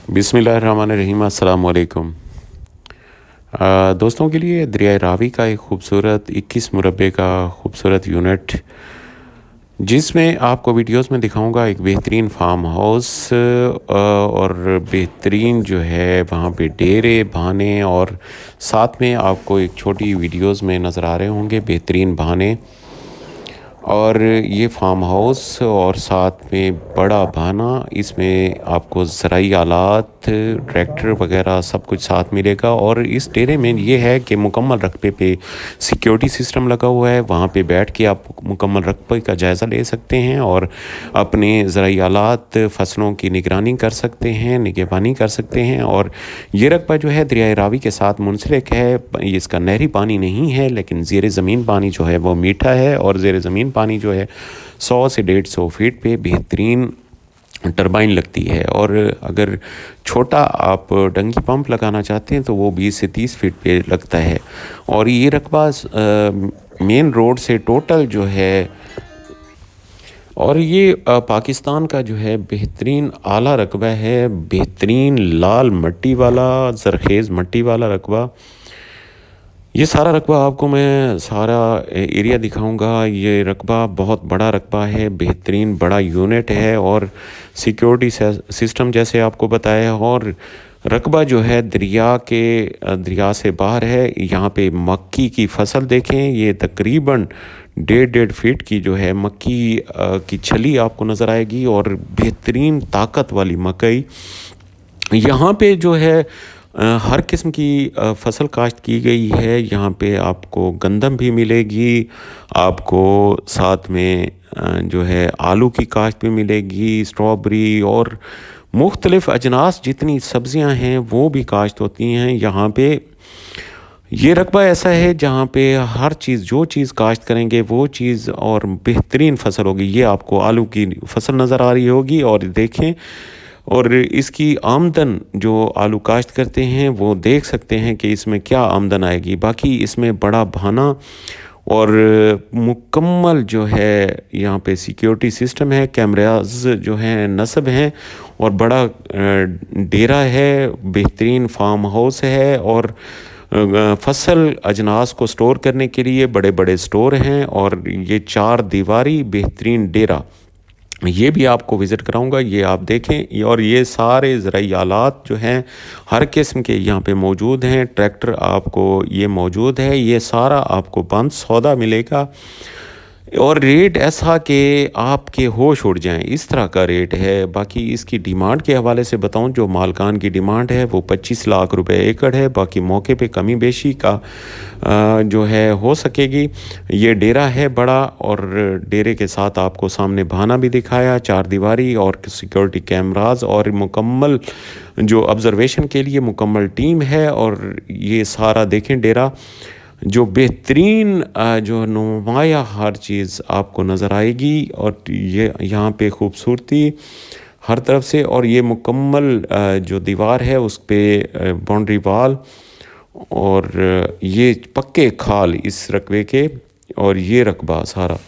बिस्मिल्लाहिर्रहमानिर्रहीम। अस्सलाम वालेकुम। दोस्तों के लिए दरियाए रावी का एक खूबसूरत 21 मुरब्बे का खूबसूरत यूनिट, जिसमें आपको वीडियोस में दिखाऊंगा एक बेहतरीन फार्म हाउस और बेहतरीन जो है वहाँ पे डेरे बहाने, और साथ में आपको एक छोटी वीडियोस में नज़र आ रहे होंगे बेहतरीन बहाने। और ये फार्म हाउस और साथ में बड़ा बहाना, इसमें आपको ज़राई आलात, ट्रैक्टर वगैरह सब कुछ साथ मिलेगा। और इस डेरे में ये है कि मुकम्मल रकबे पे सिक्योरिटी सिस्टम लगा हुआ है। वहाँ पे बैठ के आप मुकम्मल रकबे का जायज़ा ले सकते हैं और अपने ज़राई आलात, फसलों की निगरानी कर सकते हैं, निगहबानी कर सकते हैं। और ये रकबा जो है दरियाए रावी के साथ मुंसलिक है। इसका नहरी पानी नहीं है, लेकिन ज़ेर ज़मीन पानी जो है वो मीठा है। और ज़ेर ज़मीन पानी जो है 100 से 150 फीट पे बेहतरीन टरबाइन लगती है। और अगर छोटा आप डंकी पंप लगाना चाहते हैं तो वो 20 से 30 फीट पे लगता है। और ये रकबा मेन रोड से टोटल जो है, और ये पाकिस्तान का जो है बेहतरीन आला रकबा है, बेहतरीन लाल मट्टी वाला, ज़रखेज़ मट्टी वाला रकबा। ये सारा रकबा आपको मैं सारा एरिया दिखाऊंगा। ये रकबा बहुत बड़ा रकबा है, बेहतरीन बड़ा यूनिट है और सिक्योरिटी सिस्टम जैसे आपको बताया। और रकबा जो है दरिया से बाहर है। यहाँ पे मक्की की फसल देखें, ये तकरीबन 1.5 फीट की जो है मक्की की छली आपको नज़र आएगी, और बेहतरीन ताकत वाली मकई। यहाँ पे जो है हर किस्म की फसल काश्त की गई है। यहाँ पे आपको गंदम भी मिलेगी, आपको साथ में जो है आलू की काश्त भी मिलेगी, स्ट्रॉबेरी और मुख्तलिफ़ अजनास जितनी सब्ज़ियाँ हैं वो भी काश्त होती हैं यहाँ पे। ये रकबा ऐसा है जहाँ पे हर चीज़, जो चीज़ काश्त करेंगे वो चीज़ और बेहतरीन फसल होगी। ये आपको आलू की फसल नज़र आ रही होगी, और देखें, और इसकी आमदन जो आलू काश्त करते हैं वो देख सकते हैं कि इसमें क्या आमदन आएगी। बाकी इसमें बड़ा बहाना और मुकम्मल जो है यहाँ पे सिक्योरिटी सिस्टम है, कैमराज जो हैं नस्ब हैं, और बड़ा डेरा है, बेहतरीन फार्म हाउस है। और फसल अजनास को स्टोर करने के लिए बड़े बड़े स्टोर हैं। और ये 4 दीवारी बेहतरीन डेरा, ये भी आपको विज़िट कराऊंगा, ये आप देखें। और ये सारे ज़राई आलात जो हैं हर किस्म के यहाँ पे मौजूद हैं। ट्रैक्टर आपको ये मौजूद है, ये सारा आपको बंद सौदा मिलेगा। और रेट ऐसा कि आपके होश उड़ जाएं, इस तरह का रेट है। बाकी इसकी डिमांड के हवाले से बताऊं, जो मालकान की डिमांड है वो 25 लाख रुपए एकड़ है। बाकी मौके पे कमी बेशी का जो है हो सकेगी। ये डेरा है बड़ा, और डेरे के साथ आपको सामने बहाना भी दिखाया, 4 दीवारी और सिक्योरिटी कैमराज, और मुकम्मल जो ऑब्ज़र्वेशन के लिए मुकम्मल टीम है। और ये सारा देखें डेरा, जो बेहतरीन जो नुमाया हर चीज़ आपको नज़र आएगी। और ये यहाँ पे खूबसूरती हर तरफ से, और ये मुकम्मल जो दीवार है उस पे बाउंड्री वाल, और ये पक्के खाल इस रकबे के। और ये रकबा सारा,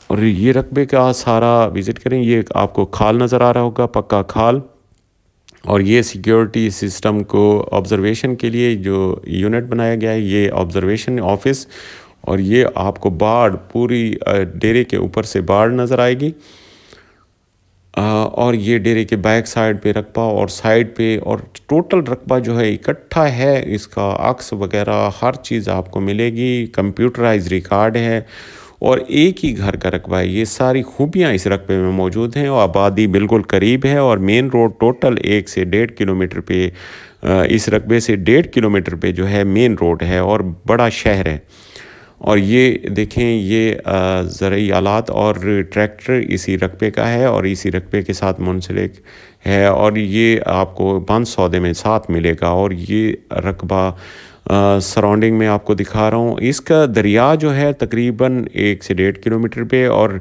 और ये रकबे का सारा विज़िट करें। ये आपको खाल नज़र आ रहा होगा, पक्का खाल। और ये सिक्योरिटी सिस्टम को ऑब्ज़र्वेशन के लिए जो यूनिट बनाया गया है, ये ऑब्ज़र्वेशन ऑफिस। और ये आपको बाड़ पूरी डेरे के ऊपर से बाड़ नज़र आएगी। और ये डेरे के बैक साइड पे रकबा, और साइड पे, और टोटल रकबा जो है इकट्ठा है, इसका अक्स वगैरह हर चीज़ आपको मिलेगी। कंप्यूटराइज रिकॉर्ड है, और एक ही घर का रकबा है। ये सारी खूबियाँ इस रकबे में मौजूद हैं, और आबादी बिल्कुल करीब है। और मेन रोड टोटल 1 से 1.5 किलोमीटर पे, इस रकबे से 1.5 किलोमीटर पे जो है मेन रोड है, और बड़ा शहर है। और ये देखें, ये ज़राई आलात और ट्रैक्टर इसी रकबे का है, और इसी रकबे के साथ मुंसलिक है। और ये आपको बंद सौदे में साथ मिलेगा। और ये रकबा सराउंडिंग में आपको दिखा रहा हूँ। इसका दरिया जो है तकरीबन 1 से 1.5 किलोमीटर पे, और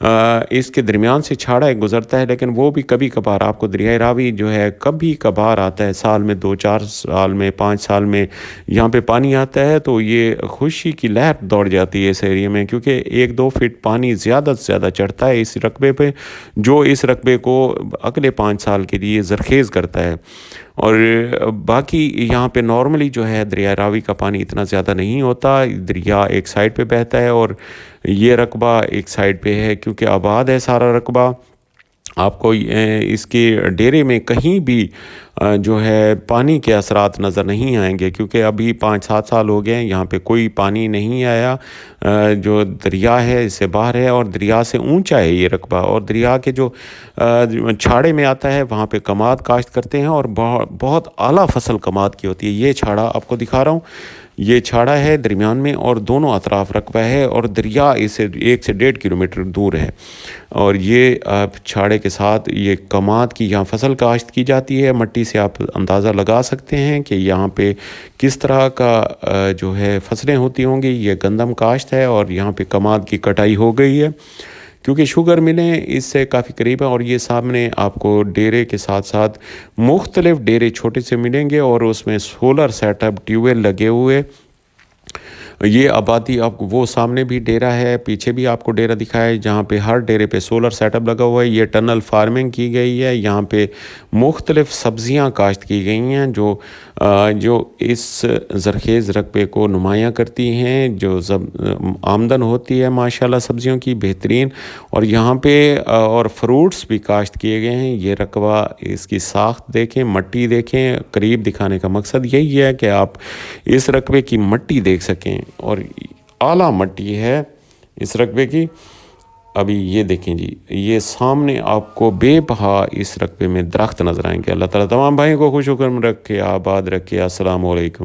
اس کے درمیان سے چھاڑا ایک گزرتا ہے، لیکن وہ بھی کبھی کبھار آپ کو دریائے راوی جو ہے کبھی کبھار آتا ہے، سال میں 2-4 سال میں 5 سال میں یہاں پہ پانی آتا ہے، تو یہ خوشی کی لہر دوڑ جاتی ہے اس ایریے میں، کیونکہ 1-2 فٹ پانی زیادہ سے زیادہ چڑھتا ہے اس رقبے پہ، جو اس رقبے کو اگلے 5 سال کے لیے زرخیز کرتا ہے۔ اور باقی یہاں پہ نارملی جو ہے دریائے راوی کا پانی اتنا زیادہ نہیں ہوتا، دریا ایک سائڈ پہ بہتا ہے اور یہ رقبہ ایک سائڈ پہ ہے، کیونکہ آباد ہے سارا رقبہ۔ آپ کو اس کے ڈیرے میں کہیں بھی جو ہے پانی کے اثرات نظر نہیں آئیں گے، کیونکہ ابھی 5-7 سال ہو گئے ہیں یہاں پہ کوئی پانی نہیں آیا۔ جو دریا ہے اس سے باہر ہے اور دریا سے اونچا ہے یہ رقبہ، اور دریا کے جو چھاڑے میں آتا ہے وہاں پہ کماد کاشت کرتے ہیں، اور بہت اعلیٰ فصل کماد کی ہوتی ہے۔ یہ چھاڑا آپ کو دکھا رہا ہوں، یہ چھاڑا ہے درمیان میں اور دونوں اطراف رقبہ ہے، اور دریا اس سے 1 سے 1.5 کلومیٹر دور ہے، اور یہ چھاڑے کے ساتھ یہ کماد کی یہاں فصل کاشت کی جاتی ہے۔ مٹی سے آپ اندازہ لگا سکتے ہیں کہ یہاں پہ کس طرح کا جو ہے فصلیں ہوتی ہوں گی۔ یہ گندم کاشت ہے اور یہاں پہ کماد کی کٹائی ہو گئی ہے، کیونکہ شوگر ملیں اس سے کافی قریب ہے، اور یہ سامنے آپ کو ڈیرے کے ساتھ ساتھ مختلف ڈیرے چھوٹے سے ملیں گے، اور اس میں solar set up tube well لگے ہوئے۔ یہ آبادی آپ کو وہ سامنے بھی ڈیرہ ہے، پیچھے بھی آپ کو ڈیرہ دکھایا ہے جہاں پہ ہر ڈیرے پہ سولر سیٹ اپ لگا ہوا ہے۔ یہ ٹنل فارمنگ کی گئی ہے، یہاں پہ مختلف سبزیاں کاشت کی گئی ہیں جو اس زرخیز رقبے کو نمایاں کرتی ہیں، جو آمدن ہوتی ہے ماشاءاللہ سبزیوں کی بہترین، اور یہاں پہ اور فروٹس بھی کاشت کیے گئے ہیں۔ یہ رقبہ اس کی ساخت دیکھیں، مٹی دیکھیں، قریب دکھانے کا مقصد یہی ہے کہ آپ اس رقبے کی مٹی دیکھ سکیں، اور اعلیٰ مٹی ہے اس رقبے کی۔ ابھی یہ دیکھیں جی، یہ سامنے آپ کو بے بہا اس رقبے میں درخت نظر آئیں گے۔ اللہ تعالیٰ تمام بھائیوں کو خوش و خرم رکھے، آباد رکھے۔ السلام علیکم۔